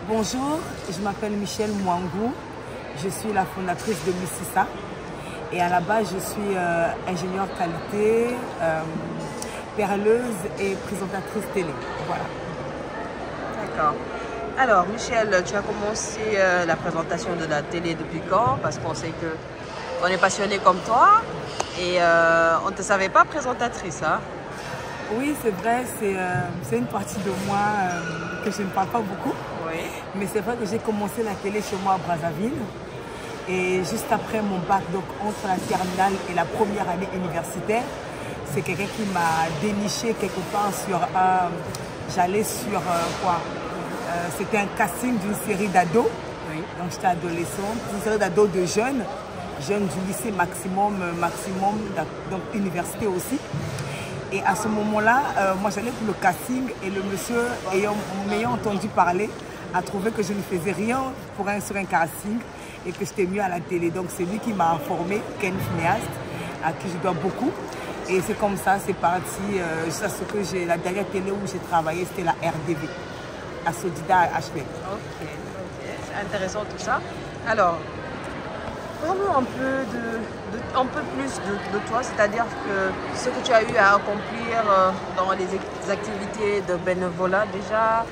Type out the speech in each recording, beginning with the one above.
Bonjour, je m'appelle Michelle Mwangou, je suis la fondatrice de Mississa et à la base je suis ingénieure qualité, perleuse et présentatrice télé. Voilà. D'accord. Alors Michelle, tu as commencé la présentation de la télé depuis quand? Parce qu'on sait que on est passionné comme toi et on ne te savait pas présentatrice. Hein? Oui, c'est vrai, c'est une partie de moi que je ne parle pas beaucoup. Oui. Mais c'est vrai que j'ai commencé la télé chez moi à Brazzaville. Et juste après mon bac, donc entre la terminale et la première année universitaire, c'est quelqu'un qui m'a déniché quelque part sur un... J'allais sur quoi c'était un casting d'une série d'ados. Oui. Donc j'étais adolescente, une série d'ados de jeunes du lycée maximum, donc université aussi. Et à ce moment-là, moi j'allais pour le casting et le monsieur, m'ayant entendu parler, a trouvé que je ne faisais rien sur un casting et que j'étais mieux à la télé. Donc c'est lui qui m'a informé, Ken Cinéaste, à qui je dois beaucoup. Et c'est comme ça, c'est parti. Jusqu'à ce que j'ai la dernière télé où j'ai travaillé, c'était la RDV, à Sodida HV. Ok, c'est intéressant tout ça. Alors, parlons un peu plus de toi, c'est-à-dire que ce que tu as eu à accomplir dans les activités de bénévolat déjà,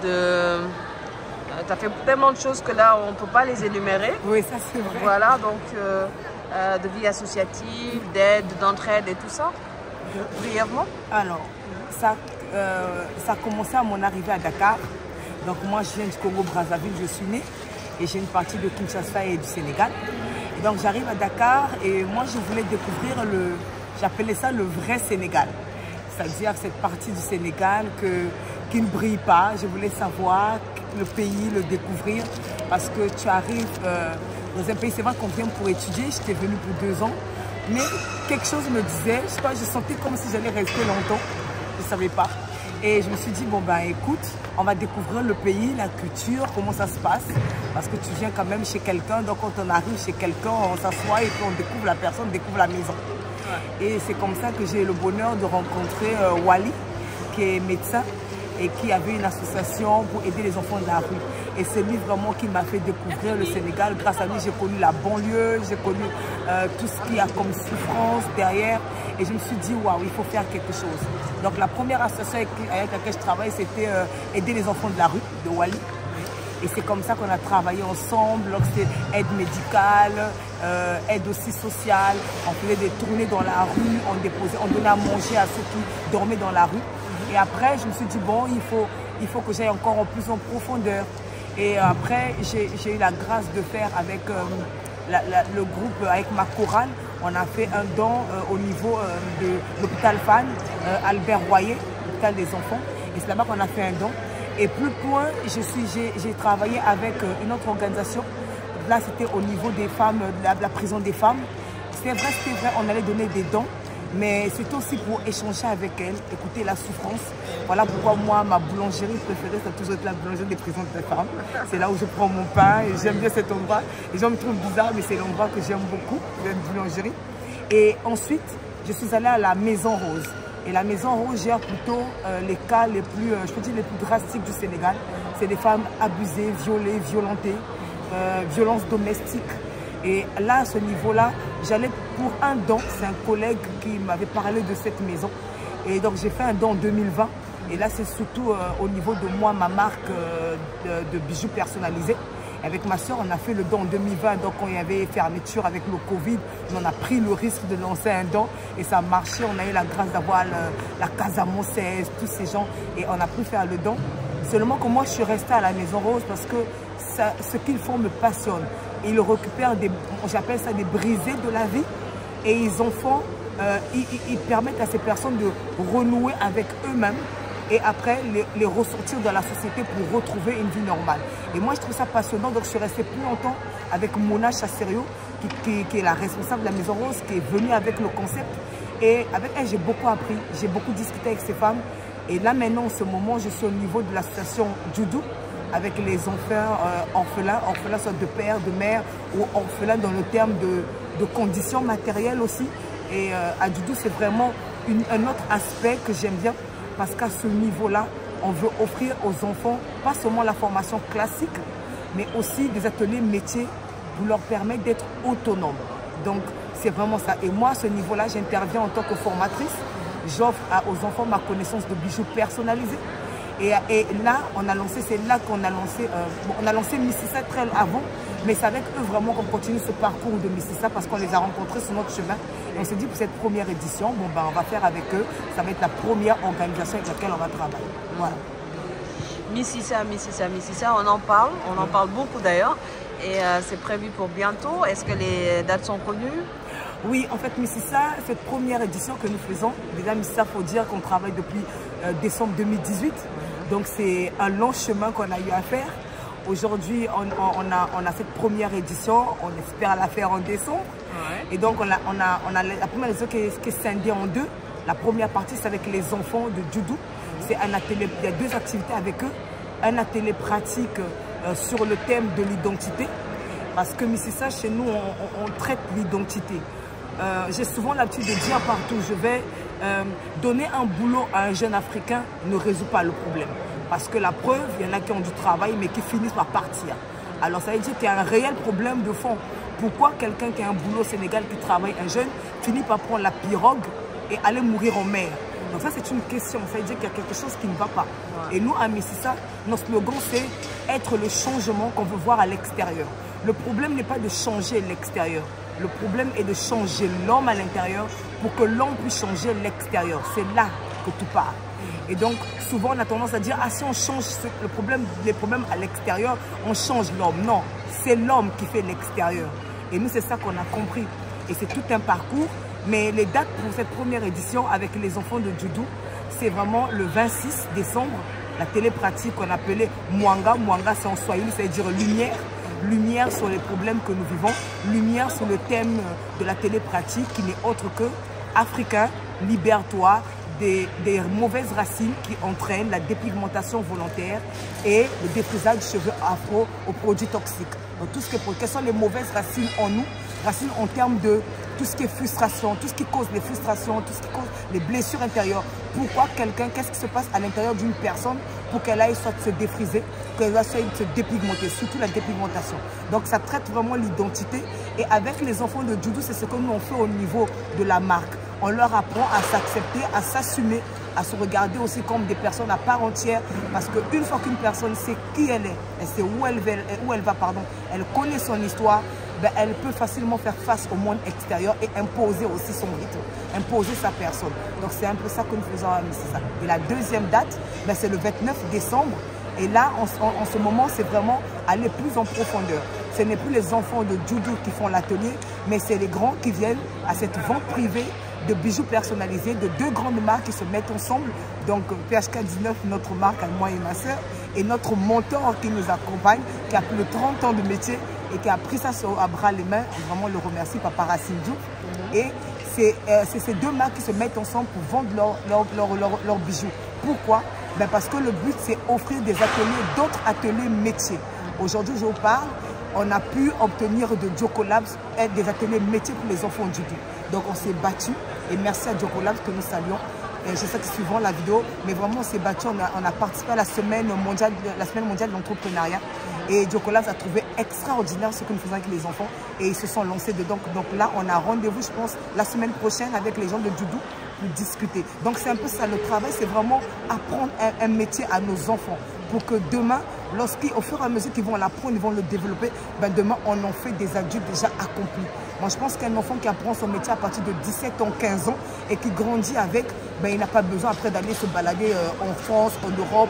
tu as fait tellement de choses que là, on ne peut pas les énumérer. Oui, ça c'est vrai. Voilà, donc de vie associative, d'aide, d'entraide et tout ça, brièvement. Alors, ça a commencé à mon arrivée à Dakar. Donc moi, je viens du Congo-Brazzaville, je suis née. Et j'ai une partie de Kinshasa et du Sénégal. Et donc j'arrive à Dakar et moi, je voulais découvrir j'appelais ça le vrai Sénégal. C'est-à-dire cette partie du Sénégal qui ne brille pas. Je voulais savoir le pays, le découvrir. Parce que tu arrives dans un pays, c'est vrai qu'on vient pour étudier. J'étais venue pour 2 ans. Mais quelque chose me disait, je sais pas, je sentais comme si j'allais rester longtemps. Je ne savais pas. Et je me suis dit, bon ben écoute, on va découvrir le pays, la culture, comment ça se passe. Parce que tu viens quand même chez quelqu'un, donc quand on arrive chez quelqu'un, on s'assoit et puis on découvre la personne, on découvre la maison. Ouais. Et c'est comme ça que j'ai le bonheur de rencontrer Wally, qui est médecin et qui avait une association pour aider les enfants de la rue. Et c'est lui vraiment qui m'a fait découvrir le Sénégal. Grâce à lui, j'ai connu la banlieue, j'ai connu tout ce qu'il y a comme souffrance derrière. Et je me suis dit, waouh, il faut faire quelque chose. Donc la première association avec laquelle je travaille, c'était aider les enfants de la rue, de Wally. Et c'est comme ça qu'on a travaillé ensemble. Donc c'était aide médicale, aide aussi sociale. On faisait des tournées dans la rue, on donnait à manger à ceux qui dormaient dans la rue. Et après, je me suis dit, bon, il faut que j'aille encore en plus en profondeur. Et après, j'ai eu la grâce de faire avec le groupe, avec ma chorale. On a fait un don au niveau de l'hôpital Fan, Albert Royer, l'hôpital des enfants. Et c'est là-bas qu'on a fait un don. Et plus loin, j'ai travaillé avec une autre organisation. Là, c'était au niveau des femmes, de la prison des femmes. C'était vrai, on allait donner des dons. Mais c'est aussi pour échanger avec elle, écouter la souffrance. Voilà pourquoi moi, ma boulangerie préférée, c'est toujours la boulangerie des prisons des femmes. C'est là où je prends mon pain et j'aime bien cet endroit. Les gens me trouvent bizarre, mais c'est l'endroit que j'aime beaucoup, la boulangerie. Et ensuite, je suis allée à la Maison Rose. Et la Maison Rose gère plutôt les cas les plus, je peux dire, les plus drastiques du Sénégal. C'est des femmes abusées, violées, violentées, violences domestiques. Et là, à ce niveau-là, j'allais pour un don. C'est un collègue qui m'avait parlé de cette maison. Et donc, j'ai fait un don en 2020. Et là, c'est surtout au niveau de moi, ma marque de bijoux personnalisés. Avec ma soeur, on a fait le don en 2020. Donc, quand il y avait fermeture avec le Covid, on a pris le risque de lancer un don. Et ça a marché. On a eu la grâce d'avoir la Casamonçaise, tous ces gens. Et on a pu faire le don. Seulement que moi, je suis restée à la Maison Rose parce que ce qu'ils font me passionne. Ils récupèrent j'appelle ça des brisés de la vie. Et ils permettent à ces personnes de renouer avec eux-mêmes et après les ressortir dans la société pour retrouver une vie normale. Et moi, je trouve ça passionnant. Donc, je suis restée plus longtemps avec Mona Chasserio, qui est la responsable de la Maison Rose, qui est venue avec le concept. Et avec elle, j'ai beaucoup appris. J'ai beaucoup discuté avec ces femmes. Et là, maintenant, en ce moment, je suis au niveau de l'association Djoudou, avec les enfants orphelins soit de père, de mère, ou orphelins dans le terme de conditions matérielles aussi. Et à Djoudou, c'est vraiment un autre aspect que j'aime bien, parce qu'à ce niveau-là, on veut offrir aux enfants pas seulement la formation classique, mais aussi des ateliers métiers pour leur permettre d'être autonomes. Donc, c'est vraiment ça. Et moi, à ce niveau-là, j'interviens en tant que formatrice. J'offre aux enfants ma connaissance de bijoux personnalisés. Et là, on a lancé, c'est là qu'on a lancé, on a lancé Mississa très avant, mais c'est avec eux vraiment qu'on continue ce parcours de Mississa parce qu'on les a rencontrés sur notre chemin. Et on s'est dit pour cette première édition, bon, ben, on va faire avec eux. Ça va être la première organisation avec laquelle on va travailler. Voilà. Mississa, on en parle beaucoup d'ailleurs. Et c'est prévu pour bientôt. Est-ce que les dates sont connues? Oui, en fait, Mississa, cette première édition que nous faisons, déjà Mississa, il faut dire qu'on travaille depuis décembre 2018. Donc, c'est un long chemin qu'on a eu à faire. Aujourd'hui, on a cette première édition. On espère la faire en décembre. Ouais. Et donc, on a la première édition qui est scindée en deux. La première partie, c'est avec les enfants de judo. C'est un atelier, il y a deux activités avec eux. Un atelier pratique sur le thème de l'identité. Parce que Mississa, chez nous, on traite l'identité. J'ai souvent l'habitude de dire partout, je vais donner un boulot à un jeune Africain ne résout pas le problème. Parce que la preuve, il y en a qui ont du travail mais qui finissent par partir. Alors ça veut dire qu'il y a un réel problème de fond. Pourquoi quelqu'un qui a un boulot au Sénégal, qui travaille, un jeune, finit par prendre la pirogue et aller mourir en mer? Donc ça c'est une question, ça veut dire qu'il y a quelque chose qui ne va pas. Ouais. Et nous à Mississa, notre slogan c'est être le changement qu'on veut voir à l'extérieur. Le problème n'est pas de changer l'extérieur. Le problème est de changer l'homme à l'intérieur pour que l'homme puisse changer l'extérieur. C'est là que tout part. Et donc, souvent, on a tendance à dire, ah, si on change les problèmes à l'extérieur, on change l'homme. Non, c'est l'homme qui fait l'extérieur. Et nous, c'est ça qu'on a compris. Et c'est tout un parcours. Mais les dates pour cette première édition avec les enfants de judo, c'est vraiment le 26 décembre. La télépratique qu'on appelait Mwanga. Mwanga, c'est en swahili, ça veut dire lumière. Lumière sur les problèmes que nous vivons, lumière sur le thème de la télépratique qui n'est autre que africain, libère-toi des mauvaises racines qui entraînent la dépigmentation volontaire et le défrisage du cheveu afro aux produits toxiques. Donc, quelles sont les mauvaises racines en nous? Racines en termes de tout ce qui est frustration, tout ce qui cause les frustrations, tout ce qui cause les blessures intérieures. Pourquoi quelqu'un, qu'est-ce qui se passe à l'intérieur d'une personne pour qu'elle aille soit se défriser, qu'elle aille soit se dépigmenter, surtout la dépigmentation. Donc ça traite vraiment l'identité. Et avec les enfants de judo, c'est ce que nous on fait au niveau de la marque. On leur apprend à s'accepter, à s'assumer, à se regarder aussi comme des personnes à part entière. Parce qu'une fois qu'une personne sait qui elle est, elle sait où elle va, elle connaît son histoire, ben, elle peut facilement faire face au monde extérieur et imposer aussi son rythme, imposer sa personne. Donc c'est un peu ça que nous faisons à Mississa. Et la deuxième date, ben, c'est le 29 décembre. Et là, en ce moment, c'est vraiment aller plus en profondeur. Ce n'est plus les enfants de judo qui font l'atelier, mais c'est les grands qui viennent à cette vente privée de bijoux personnalisés de deux grandes marques qui se mettent ensemble. Donc PHK 19, notre marque, à moi et ma soeur, et notre mentor qui nous accompagne, qui a plus de 30 ans de métier et qui a pris ça à bras les mains. On vraiment le remercie, Papa Racine Diouf. Et c'est ces deux marques qui se mettent ensemble pour vendre leurs bijoux. Pourquoi? Ben parce que le but, c'est offrir des ateliers, d'autres ateliers métiers. Aujourd'hui, je vous parle, on a pu obtenir de Jocolabs des ateliers métiers pour les enfants du judo. Donc, on s'est battu et merci à Jocolabs que nous saluons. Et je sais que suivant la vidéo, mais vraiment, on s'est battu. On a participé à la semaine mondiale de l'entrepreneuriat. Et Jocolabs a trouvé extraordinaire ce que nous faisons avec les enfants et ils se sont lancés dedans. Donc là, on a rendez-vous, je pense, la semaine prochaine avec les gens de judo pour discuter. Donc c'est un peu ça, le travail, c'est vraiment apprendre un métier à nos enfants pour que demain, au fur et à mesure qu'ils vont l'apprendre, ils vont le développer, ben demain, on en fait des adultes déjà accomplis. Moi, je pense qu'un enfant qui apprend son métier à partir de 17 ans, 15 ans et qui grandit avec, ben, il n'a pas besoin après d'aller se balader en France, en Europe,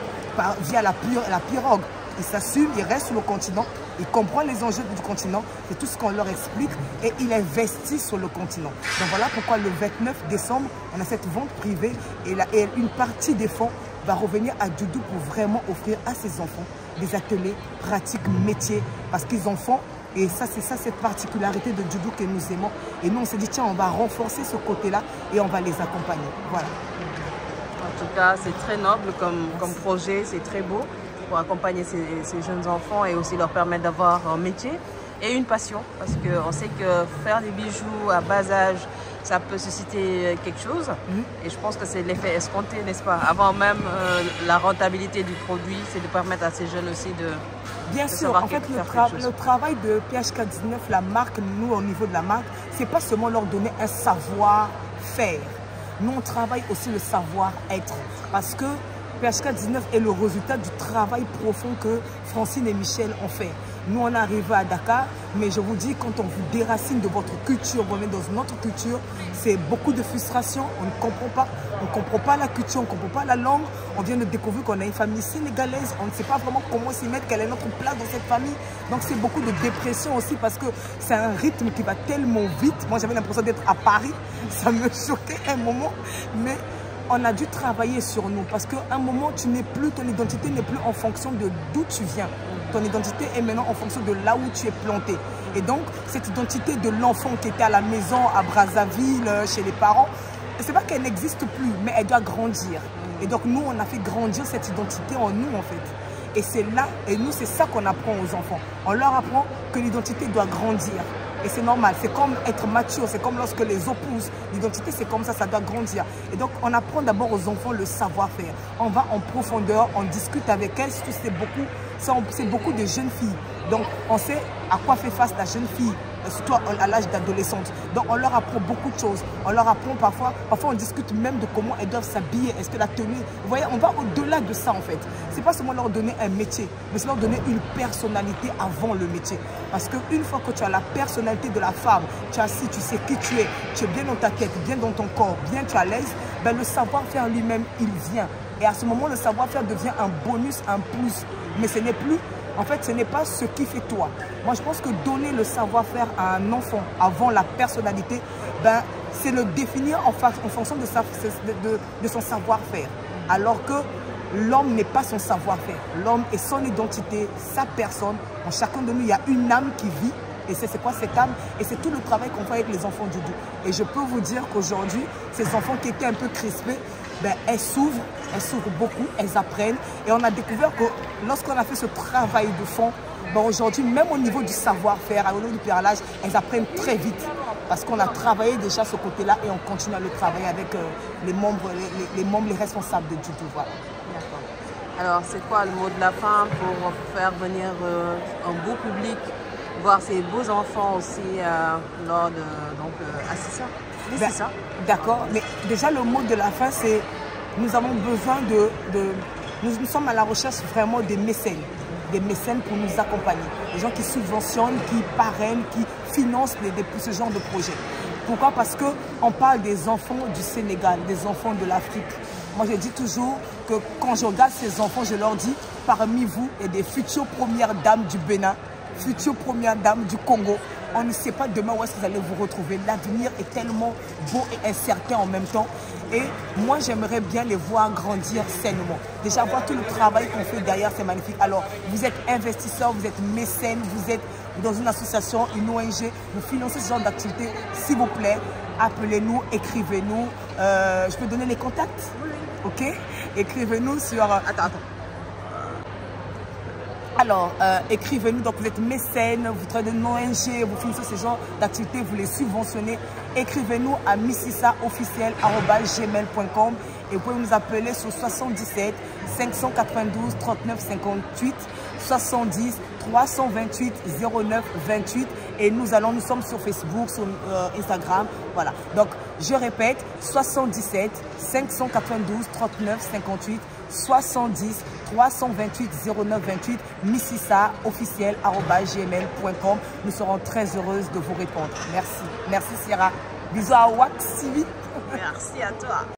via la pirogue. Il s'assume, il reste sur le continent, il comprend les enjeux du continent, c'est tout ce qu'on leur explique et il investit sur le continent. Donc voilà pourquoi le 29 décembre, on a cette vente privée et une partie des fonds va revenir à judo pour vraiment offrir à ses enfants des ateliers pratiques, métiers, parce qu'ils en font. Et ça, c'est ça, cette particularité de judo que nous aimons. Et nous, on s'est dit, tiens, on va renforcer ce côté-là et on va les accompagner. Voilà. En tout cas, c'est très noble comme projet, c'est très beau pour accompagner ces jeunes enfants et aussi leur permettre d'avoir un métier et une passion. Parce qu'on sait que faire des bijoux à bas âge, ça peut susciter quelque chose. Et je pense que c'est l'effet escompté, n'est-ce pas? Avant même la rentabilité du produit, c'est de permettre à ces jeunes aussi de... Bien sûr, en fait, le travail de PHK19, la marque, nous, au niveau de la marque, c'est pas seulement leur donner un savoir-faire. Nous, on travaille aussi le savoir-être. Parce que PHK19 est le résultat du travail profond que Francine et Michel ont fait. Nous, on est arrivé à Dakar, mais je vous dis, quand on vous déracine de votre culture, vous venez dans une autre culture, c'est beaucoup de frustration, on ne comprend pas. On ne comprend pas la culture, on ne comprend pas la langue. On vient de découvrir qu'on a une famille sénégalaise, on ne sait pas vraiment comment s'y mettre, quelle est notre place dans cette famille. Donc c'est beaucoup de dépression aussi parce que c'est un rythme qui va tellement vite. Moi, j'avais l'impression d'être à Paris, ça me choquait un moment, mais on a dû travailler sur nous parce qu'à un moment, tu n'es plus, ton identité n'est plus en fonction de d'où tu viens. Ton identité est maintenant en fonction de là où tu es planté. Et donc, cette identité de l'enfant qui était à la maison, à Brazzaville, chez les parents, c'est pas qu'elle n'existe plus, mais elle doit grandir. Et donc, nous, on a fait grandir cette identité en nous, en fait. Et c'est là, et nous, c'est ça qu'on apprend aux enfants. On leur apprend que l'identité doit grandir. Et c'est normal, c'est comme être mature, c'est comme lorsque les opposent. L'identité, c'est comme ça doit grandir. Et donc, on apprend d'abord aux enfants le savoir-faire. On va en profondeur, on discute avec elles, surtout c'est beaucoup de jeunes filles. Donc, on sait à quoi fait face la jeune fille, surtout à l'âge d'adolescente. Donc, on leur apprend beaucoup de choses. On leur apprend parfois on discute même de comment elles doivent s'habiller. Est-ce que la tenue... Vous voyez, on va au-delà de ça, en fait. C'est pas seulement leur donner un métier, mais c'est leur donner une personnalité avant le métier. Parce qu'une fois que tu as la personnalité de la femme, tu es assis, tu sais qui tu es bien dans ta tête, bien dans ton corps, bien tu es à l'aise, ben, le savoir-faire lui-même, il vient. Et à ce moment, le savoir-faire devient un bonus, un plus. Mais ce n'est plus... En fait, ce n'est pas ce qui fait toi. Moi, je pense que donner le savoir-faire à un enfant avant la personnalité, ben, c'est le définir en fonction de son savoir-faire. Alors que l'homme n'est pas son savoir-faire. L'homme est son identité, sa personne. En chacun de nous, il y a une âme qui vit. Et c'est quoi cette âme? Et c'est tout le travail qu'on fait avec les enfants du doux. Et je peux vous dire qu'aujourd'hui, ces enfants qui étaient un peu crispés, ben, elles s'ouvrent beaucoup, elles apprennent. Et on a découvert que lorsqu'on a fait ce travail de fond, ben aujourd'hui, même au niveau du savoir-faire, au niveau du perlage, elles apprennent très vite. Parce qu'on a travaillé déjà ce côté-là et on continue à le travailler avec les membres, les responsables de Judo. Voilà. Alors, c'est quoi le mot de la fin pour faire venir un beau public, voir ces beaux enfants aussi lors de Assisa? Ben, ça. D'accord, mais déjà le mot de la fin, c'est nous avons besoin nous sommes à la recherche vraiment des mécènes pour nous accompagner. Des gens qui subventionnent, qui parrainent, qui financent ce genre de projet. Pourquoi? Parce qu'on parle des enfants du Sénégal, des enfants de l'Afrique. Moi, je dis toujours que quand je regarde ces enfants, je leur dis, parmi vous, il y a des futures premières dames du Bénin, futures premières dames du Congo. On ne sait pas demain où est-ce que vous allez vous retrouver. L'avenir est tellement beau et incertain en même temps. Et moi, j'aimerais bien les voir grandir sainement. Déjà, voir tout le travail qu'on fait derrière, c'est magnifique. Alors, vous êtes investisseur, vous êtes mécène, vous êtes dans une association, une ONG, vous financez ce genre d'activité, s'il vous plaît, appelez-nous, écrivez-nous. Je peux donner les contacts? Oui. Ok? Écrivez-nous sur... Attends. Alors, écrivez-nous, donc vous êtes mécène, vous travaillez dans une ONG, vous finissez ce genre d'activités, vous les subventionnez. Écrivez-nous à mississaofficiel@gmail.com et vous pouvez nous appeler sur 77 592 39 58 70 328 09 28 et nous sommes sur Facebook, sur Instagram, voilà. Donc, je répète, 77 592 39 58 70 328 09 28 mississaofficiel@gmail.com. Nous serons très heureuses de vous répondre. Merci. Merci Sierra. Bisous à Wax. Merci à toi.